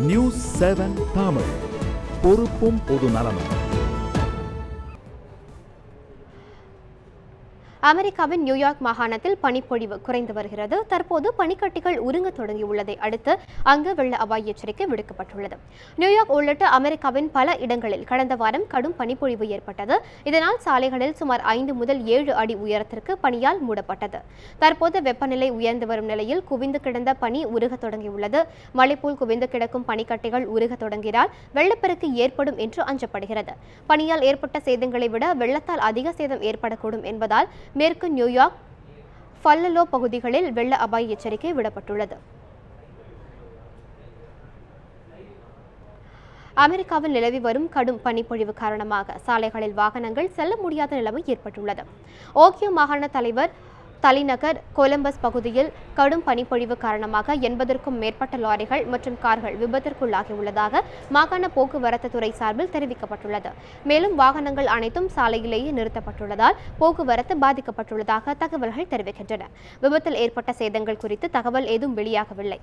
News 7 Tamil, பொறுப்பும் பொது நலமும். அமெரிக்காவின் நியூயார்க் மாகாணத்தில் பனிப்பொழிவு குறைந்து வருகிறது. தற்போது பனிக்கட்டிகள் உருங்க தொடங்கியுள்ளதை அடுத்து அங்கு வெள்ள அபாய எச்சரிக்கை விடுக்கப்பட்டுள்ளது. நியூயார்க் உள்ளிட்ட அமெரிக்காவின் பல இடங்களில் கடந்த வாரம் கடும் பனிப்பொழிவு ஏற்பட்டது. இதனால் சாலைகளில் சுமார் 5 முதல் 7 அடி உயரத்திற்கு பனியால் மூடப்பட்டது. தற்போது வெப்பநிலை உயர்ந்து வரும் நிலையில் குவிந்து கிடந்த பனி உருக தொடங்கியுள்ளது. மலைப்போல் குவிந்து கிடக்கும் பனிக்கட்டிகள் உருக தொடங்கினால் வெள்ளப்பெருக்கு ஏற்படும் என்று அஞ்சப்படுகிறது. பனியால் ஏற்பட்ட சேதங்களை விட வெள்ளத்தால் அதிக சேதம் ஏற்படக்கூடும் என்பதால் மேற்கு நியூயார்க் ஃபல்லலோ பகுதிகளில் வெள்ள அபாய எச்சரிக்கை விடப்பட்டுள்ளது. அமெரிக்காவில் நிலவி வரும் கடும் பனிப்பொழிவு காரணமாக சாலைகளில் வாகனங்கள் செல்ல முடியாத நிலைமை ஏற்பட்டுள்ளது. ஓகியோ மாகாண தலைநகர் கொலம்பஸ் பகுதியில் கடும் பனிப்பொழிவு காரணமாக 80க்கும் மேற்பட்ட லாரிகள் மற்றும் கார்கள் விபத்திற்குள்ளாகியுள்ளதாக மாகாண போக்குவரத்து துறை சார்பில் தெரிவிக்கப்பட்டுள்ளது. மேலும் வாகனங்கள் அனைத்தும் சாலையிலேயே நிறுத்தப்பட்டுள்ளதால் போக்குவரத்து பாதிக்கப்பட்டுள்ளதாக தகவல்கள் தெரிவிக்கின்றன. விபத்தில் ஏற்பட்ட சேதங்கள் குறித்து தகவல் ஏதும் வெளியாகவில்லை.